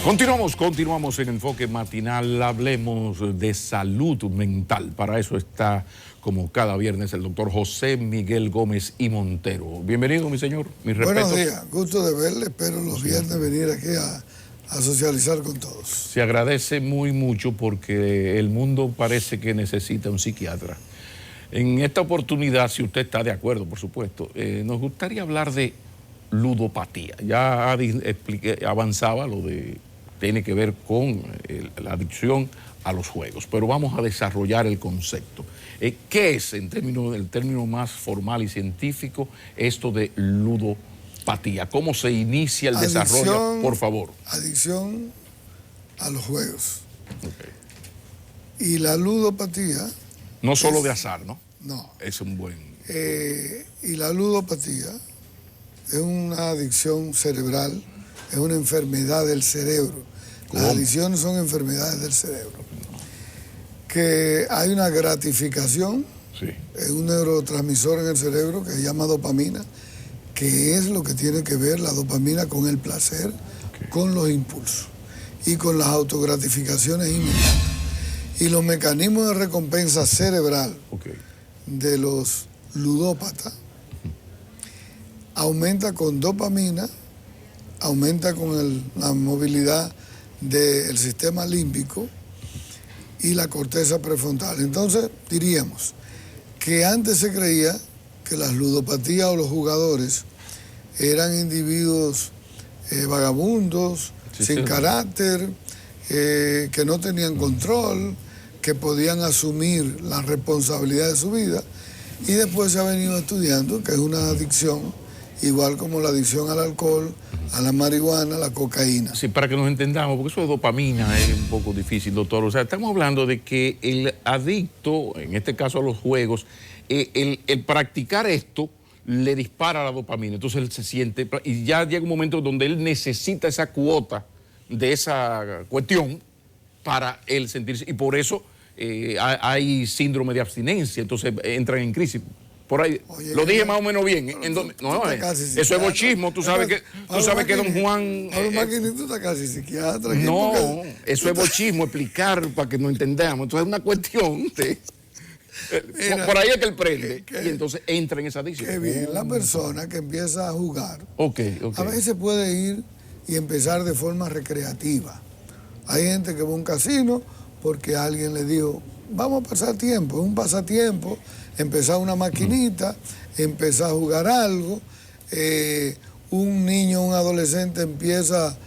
Continuamos en Enfoque Matinal. Hablemos de salud mental. Para eso está, como cada viernes, el doctor José Miguel Gómez y Montero. Bienvenido, mi señor. Mis respetos. Buenos días, gusto de verle. Espero los viernes venir aquí a socializar con todos. Se agradece muy mucho porque el mundo parece que necesita un psiquiatra. En esta oportunidad, si usted está de acuerdo, por supuesto, nos gustaría hablar de ludopatía. Ya avanzaba lo de... tiene que ver con la adicción a los juegos, pero vamos a desarrollar el concepto. ¿Qué es, el término más formal y científico, esto de ludopatía? ¿Cómo se inicia el desarrollo? Por favor. Adicción a los juegos. Okay. Y la ludopatía... No solo de azar, ¿no? No. Es un buen... y la ludopatía es una adicción cerebral, es una enfermedad del cerebro. Las adicciones son enfermedades del cerebro. Que hay una gratificación, es un neurotransmisor en el cerebro que se llama dopamina, que es lo que tiene que ver la dopamina con el placer, con los impulsos y con las autogratificaciones inmediatas. Y los mecanismos de recompensa cerebral de los ludópatas aumenta con dopamina, aumenta con la movilidad del sistema límbico y la corteza prefrontal. Entonces diríamos que antes se creía que las ludopatías o los jugadores eran individuos vagabundos, sin carácter, que no tenían control, que podían asumir la responsabilidad de su vida, y después se ha venido estudiando que es una adicción igual como la adicción al alcohol, a la marihuana, a la cocaína. Sí, para que nos entendamos, porque eso de dopamina es un poco difícil, doctor. O sea, estamos hablando de que el adicto, en este caso a los juegos, el practicar esto le dispara la dopamina. Entonces él se siente, y ya llega un momento donde él necesita esa cuota de esa cuestión para él sentirse, y por eso hay síndrome de abstinencia, entonces entran en crisis. Por ahí, oye, lo dije más o menos bien. Eso es bochismo. Tú sabes que don Juan... tú estás casi psiquiatra. No, eso es bochismo, explicar para que nos entendamos. Entonces es una cuestión de... Mira, por ahí es que él prende y entonces entra en esa adicción. Qué bien, la persona que empieza a jugar, a veces puede ir y empezar de forma recreativa. Hay gente que va a un casino porque alguien le dijo, vamos a pasar tiempo, es un pasatiempo, empezar una maquinita, empezar a jugar algo. Un niño, un adolescente empieza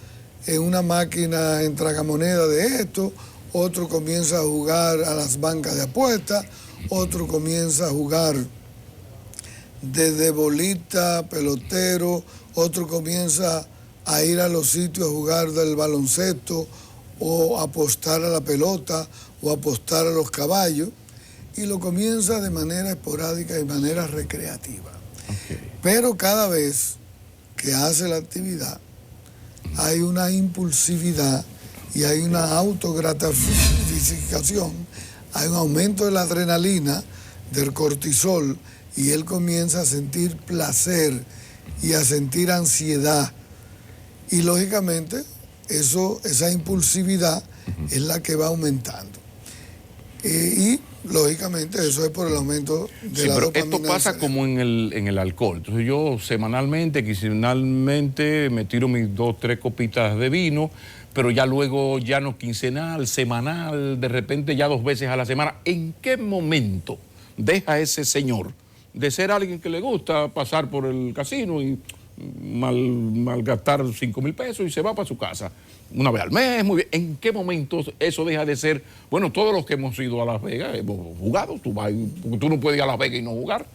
en una máquina en tragamoneda de esto, otro comienza a jugar a las bancas de apuestas, otro comienza a jugar desde bolita, pelotero, otro comienza a ir a los sitios a jugar del baloncesto o apostar a la pelota o apostar a los caballos, y lo comienza de manera esporádica y de manera recreativa. Pero cada vez que hace la actividad hay una impulsividad y hay una autogratificación, hay un aumento de la adrenalina, del cortisol, y él comienza a sentir placer y a sentir ansiedad. Y lógicamente esa impulsividad es la que va aumentando. Y lógicamente eso es por el aumento de la dopamina. Esto pasa como en el alcohol. Entonces yo semanalmente, quincenalmente me tiro mis 2 o 3 copitas de vino, pero ya luego ya no quincenal, semanal, de repente ya 2 veces a la semana. ¿En qué momento deja ese señor de ser alguien que le gusta pasar por el casino y malgastar 5.000 pesos y se va para su casa una vez al mes? Muy bien. ¿En qué momento eso deja de ser? Bueno, todos los que hemos ido a Las Vegas hemos jugado. Tú no puedes ir a Las Vegas y no jugar.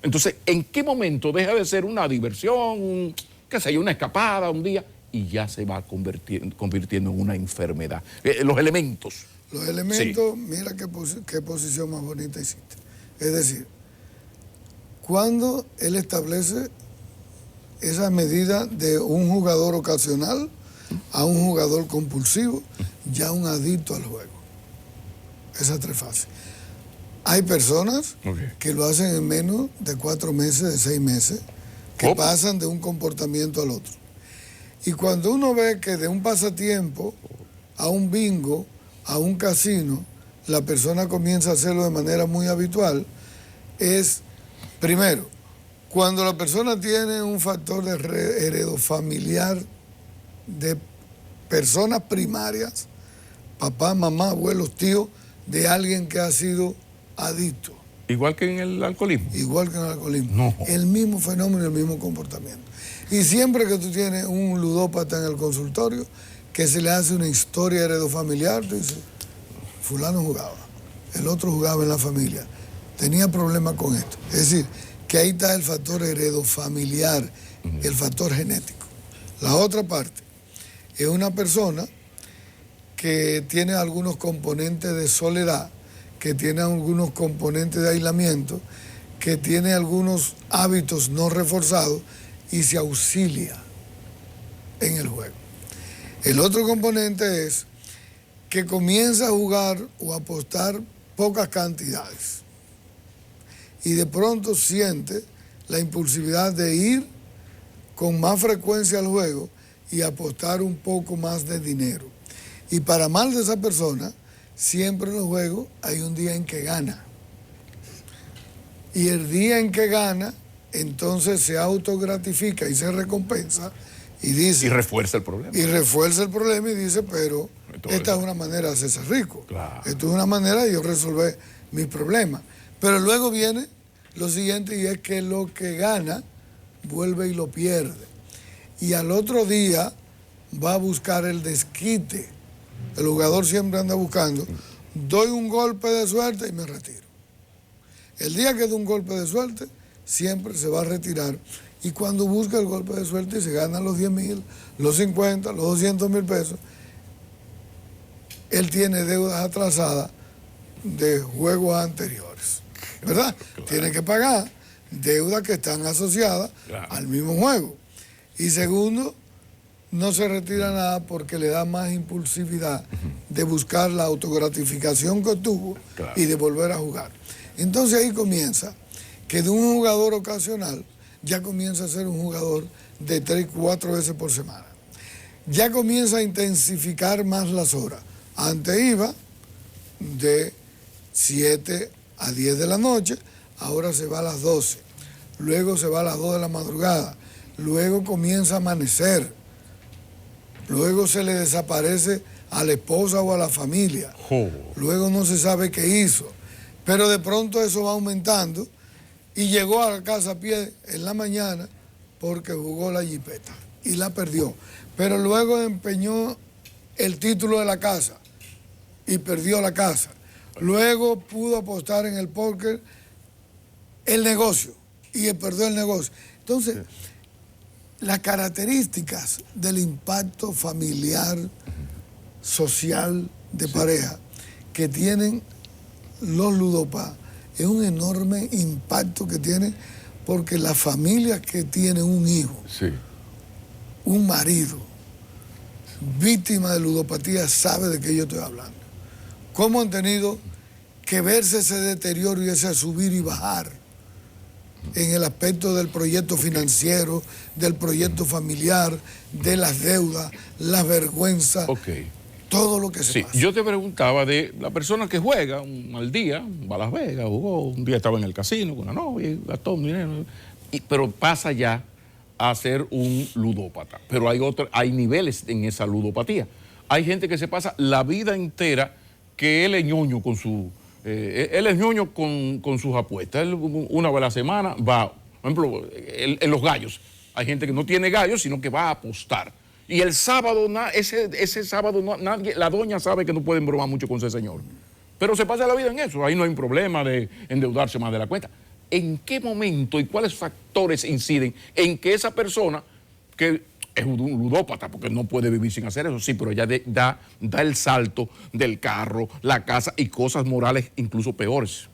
Entonces, ¿en qué momento deja de ser una diversión, qué sé yo, una escapada un día, y ya se va convirtiendo en una enfermedad? Los elementos. Los elementos, sí. Mira qué posición más bonita hiciste. Es decir, cuando él establece esa medida de un jugador ocasional a un jugador compulsivo, ya un adicto al juego. Esas 3 fases. Hay personas que lo hacen en menos de 4 meses, de 6 meses, que pasan de un comportamiento al otro. Y cuando uno ve que de un pasatiempo a un bingo, a un casino, la persona comienza a hacerlo de manera muy habitual, es, primero, cuando la persona tiene un factor de heredofamiliar de personas primarias, papá, mamá, abuelos, tíos, de alguien que ha sido adicto. Igual que en el alcoholismo. Igual que en el alcoholismo. No. El mismo fenómeno, el mismo comportamiento. Y siempre que tú tienes un ludópata en el consultorio, que se le hace una historia heredofamiliar, tú dices, fulano jugaba, el otro jugaba en la familia, tenía problemas con esto. Es decir, que ahí está el factor heredofamiliar, el factor genético. La otra parte es una persona que tiene algunos componentes de soledad, que tiene algunos componentes de aislamiento, que tiene algunos hábitos no reforzados y se auxilia en el juego. El otro componente es que comienza a jugar o a apostar pocas cantidades y de pronto siente la impulsividad de ir con más frecuencia al juego y apostar un poco más de dinero. Y para mal de esa persona, siempre en los juegos hay un día en que gana. Y el día en que gana, entonces se autogratifica y se recompensa y dice... Y refuerza el problema. Y refuerza el problema y dice, pero esta es una manera de hacerse rico. Claro. Esto es una manera de yo resolver mis problemas. Pero luego viene lo siguiente y es que lo que gana vuelve y lo pierde. Y al otro día va a buscar el desquite. El jugador siempre anda buscando, doy un golpe de suerte y me retiro. El día que da un golpe de suerte, siempre se va a retirar. Y cuando busca el golpe de suerte y se gana los 10,000, los 50, los 200,000 pesos, él tiene deudas atrasadas de juegos anteriores, ¿verdad? Claro. Tiene que pagar deudas que están asociadas al mismo juego. Y segundo, no se retira nada porque le da más impulsividad de buscar la autogratificación que tuvo y de volver a jugar. Entonces ahí comienza que de un jugador ocasional ya comienza a ser un jugador de 3, 4 veces por semana. Ya comienza a intensificar más las horas. Antes iba de 7 a 10 de la noche, ahora se va a las 12, luego se va a las 2 de la madrugada, luego comienza a amanecer. Luego se le desaparece a la esposa o a la familia. Luego no se sabe qué hizo. Pero de pronto eso va aumentando y llegó a la casa a pie en la mañana porque jugó la jipeta y la perdió. Pero luego empeñó el título de la casa y perdió la casa. Luego pudo apostar en el póker el negocio y perdió el negocio. Entonces... las características del impacto familiar, social, de pareja, que tienen los ludópatas, es un enorme impacto que tiene, porque las familias que tienen un hijo, un marido, víctima de ludopatía, sabe de qué yo estoy hablando. Cómo han tenido que verse ese deterioro y ese subir y bajar en el aspecto del proyecto financiero, del proyecto familiar, de las deudas, la vergüenza, todo lo que se pasa. Yo te preguntaba de la persona que juega un mal día, va a Las Vegas, jugó, un día estaba en el casino con una novia, gastó un dinero, pero pasa ya a ser un ludópata. Pero hay niveles en esa ludopatía. Hay gente que se pasa la vida entera que él es ñoño con su... él es ñoño con sus apuestas. Él una vez a la semana va, por ejemplo, en los gallos. Hay gente que no tiene gallos, sino que va a apostar. Y el sábado, ese sábado, nadie, la doña sabe que no pueden bromar mucho con ese señor. Pero se pasa la vida en eso. Ahí no hay un problema de endeudarse más de la cuenta. ¿En qué momento y cuáles factores inciden en que esa persona, que es un ludópata, porque no puede vivir sin hacer eso, sí, pero ya da el salto del carro, la casa y cosas morales incluso peores?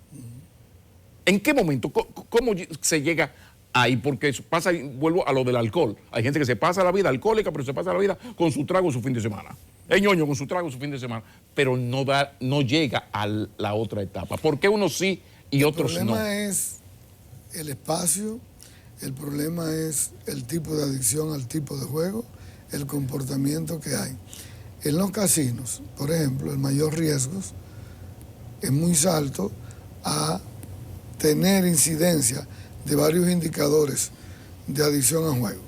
¿En qué momento? ¿Cómo se llega ahí? Porque pasa, vuelvo a lo del alcohol. Hay gente que se pasa la vida alcohólica, pero se pasa la vida con su trago su fin de semana. Es ñoño con su trago su fin de semana, pero no llega a la otra etapa. ¿Por qué unos sí y otros no? El problema es el espacio, el problema es el tipo de adicción al tipo de juego, el comportamiento que hay. En los casinos, por ejemplo, el mayor riesgo es muy alto a tener incidencia de varios indicadores de adicción a juego,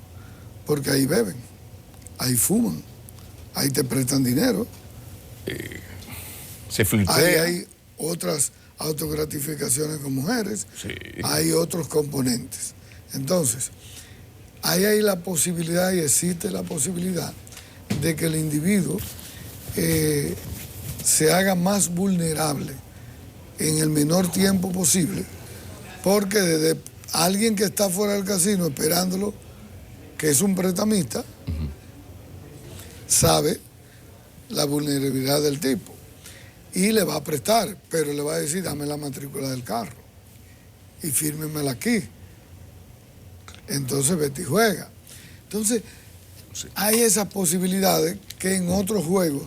porque ahí beben, ahí fuman, ahí te prestan dinero, se flirtea. ahí hay otras autogratificaciones con mujeres, sí. Hay otros componentes. Entonces, hay ahí la posibilidad y existe la posibilidad de que el individuo se haga más vulnerable en el menor tiempo posible, porque desde alguien que está fuera del casino esperándolo, que es un prestamista, sabe la vulnerabilidad del tipo y le va a prestar, pero le va a decir, dame la matrícula del carro y fírmemela aquí. Entonces vete y juega. Entonces, sí, hay esas posibilidades que en otros juegos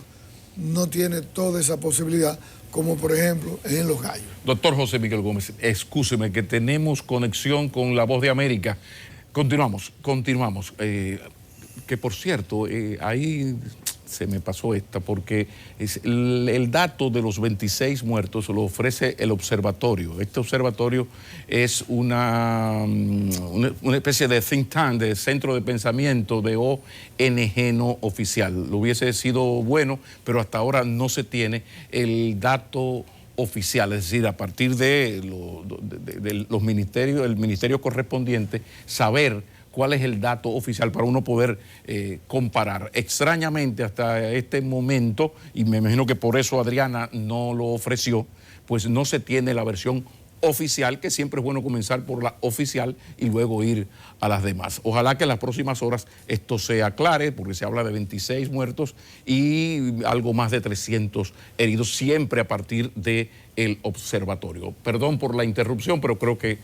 no tiene toda esa posibilidad, como por ejemplo en los gallos. Doctor José Miguel Gómez, excúseme que tenemos conexión con La Voz de América. Continuamos. Que por cierto, ahí se me pasó esta, porque el dato de los 26 muertos lo ofrece el observatorio. Este observatorio es una especie de think tank, de centro de pensamiento de ONG no oficial. Lo hubiese sido bueno, pero hasta ahora no se tiene el dato oficial, es decir, a partir de los ministerios, el ministerio correspondiente, saber cuál es el dato oficial para uno poder comparar. Extrañamente hasta este momento, y me imagino que por eso Adriana no lo ofreció, pues no se tiene la versión oficial, que siempre es bueno comenzar por la oficial y luego ir a las demás. Ojalá que en las próximas horas esto se aclare, porque se habla de 26 muertos y algo más de 300 heridos, siempre a partir del observatorio. Perdón por la interrupción, pero creo que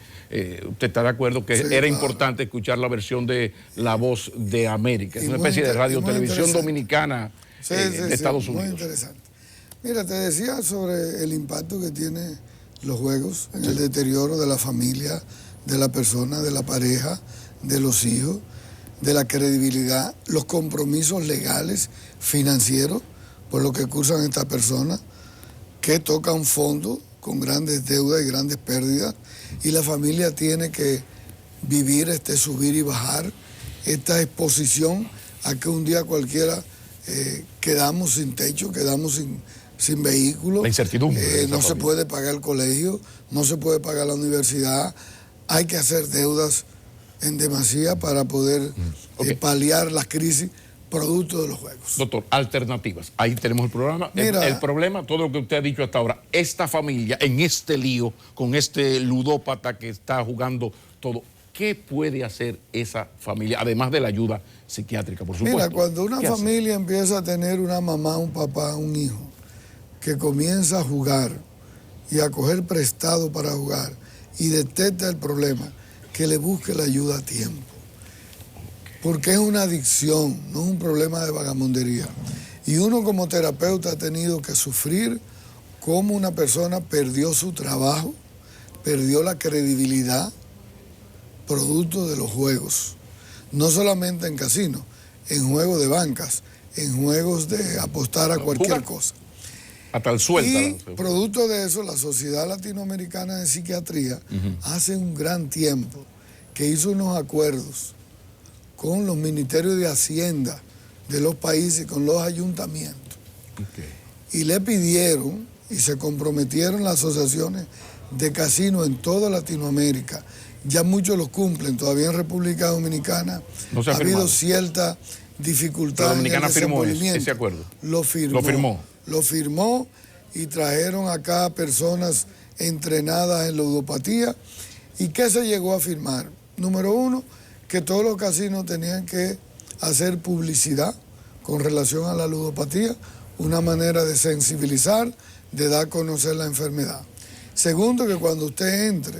usted está de acuerdo que sí, era importante escuchar la versión de La Voz de América. Es una especie de radio-televisión dominicana de Estados Unidos. Muy interesante. Mira, te decía sobre el impacto que tiene los juegos en el deterioro de la familia, de la persona, de la pareja, de los hijos, de la credibilidad, los compromisos legales, financieros, por lo que cursan estas personas, que tocan fondo con grandes deudas y grandes pérdidas, y la familia tiene que vivir este subir y bajar, esta exposición a que un día cualquiera quedamos sin techo, quedamos sin vehículo. La incertidumbre. No se puede pagar el colegio, no se puede pagar la universidad, hay que hacer deudas en demasía para poder paliar las crisis producto de los juegos. Doctor, alternativas. Ahí tenemos el programa. Mira, el problema, todo lo que usted ha dicho hasta ahora, esta familia en este lío, con este ludópata que está jugando todo, ¿qué puede hacer esa familia, además de la ayuda psiquiátrica, por supuesto? Mira, cuando una familia empieza a tener una mamá, un papá, un hijo, que comienza a jugar y a coger prestado para jugar y detecta el problema, que le busque la ayuda a tiempo. Porque es una adicción, no es un problema de vagamundería. Y uno como terapeuta ha tenido que sufrir cómo una persona perdió su trabajo, perdió la credibilidad, producto de los juegos. No solamente en casinos, en juegos de bancas, en juegos de apostar a cualquier cosa. Hasta el suelta. Y producto de eso, la Sociedad Latinoamericana de Psiquiatría hace un gran tiempo que hizo unos acuerdos con los ministerios de Hacienda de los países, con los ayuntamientos. Y le pidieron y se comprometieron las asociaciones de casinos en toda Latinoamérica. Ya muchos los cumplen, todavía en República Dominicana no ha habido cierta dificultad. La Dominicana firmó ese acuerdo. Lo firmó y trajeron acá personas entrenadas en ludopatía. ¿Y qué se llegó a firmar? Número uno, que todos los casinos tenían que hacer publicidad con relación a la ludopatía, una manera de sensibilizar, de dar a conocer la enfermedad. Segundo, que cuando usted entre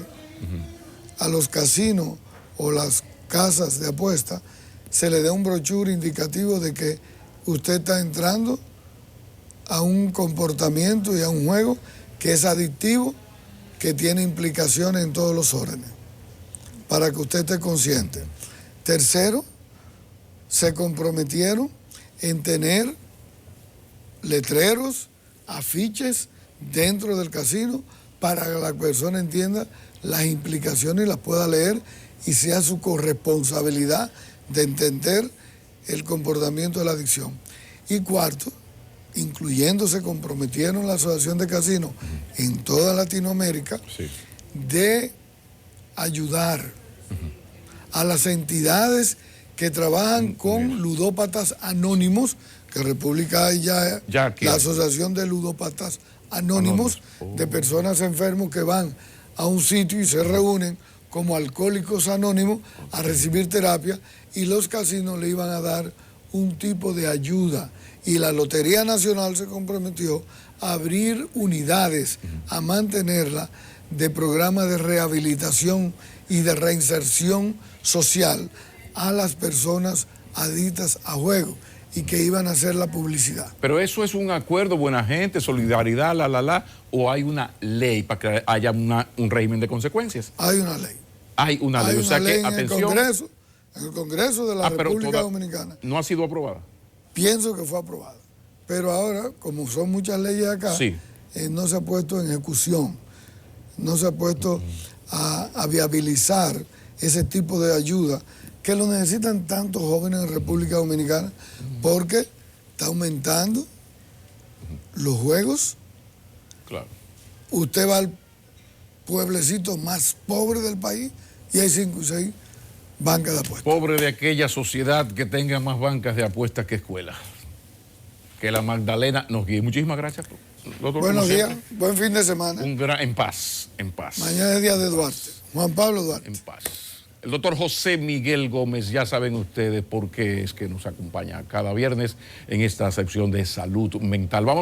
a los casinos o las casas de apuesta, se le dé un brochure indicativo de que usted está entrando a un comportamiento y a un juego que es adictivo, que tiene implicaciones en todos los órdenes, para que usted esté consciente. Tercero, se comprometieron en tener letreros, afiches dentro del casino para que la persona entienda las implicaciones y las pueda leer y sea su corresponsabilidad de entender el comportamiento de la adicción. Y cuarto, se comprometieron la Asociación de Casinos en toda Latinoamérica de ayudar a las entidades que trabajan con ludópatas anónimos, que en República hay ya la Asociación de Ludópatas Anónimos, de personas enfermos que van a un sitio y se reúnen como alcohólicos anónimos a recibir terapia, y los casinos le iban a dar un tipo de ayuda. Y la Lotería Nacional se comprometió a abrir unidades, a mantenerla, de programas de rehabilitación y de reinserción social a las personas adictas a juego, y que iban a hacer la publicidad. Pero eso es un acuerdo, buena gente, solidaridad, o hay una ley para que haya un régimen de consecuencias. Hay una ley. Hay una ley, o sea que, atención. En el Congreso de la República Dominicana. ¿No ha sido aprobada? Pienso que fue aprobada. Pero ahora, como son muchas leyes acá, no se ha puesto en ejecución, no se ha puesto a viabilizar ese tipo de ayuda que lo necesitan tantos jóvenes en República Dominicana, porque está aumentando los juegos. Claro. Usted va al pueblecito más pobre del país y hay 5 o 6 bancas de apuestas. Pobre de aquella sociedad que tenga más bancas de apuestas que escuelas. Que la Magdalena nos guíe. Muchísimas gracias, doctor. Buenos días, buen fin de semana. En paz. Mañana es día de Duarte, Juan Pablo Duarte. En paz. El doctor José Miguel Gómez, ya saben ustedes por qué es que nos acompaña cada viernes en esta sección de salud mental. Vámonos.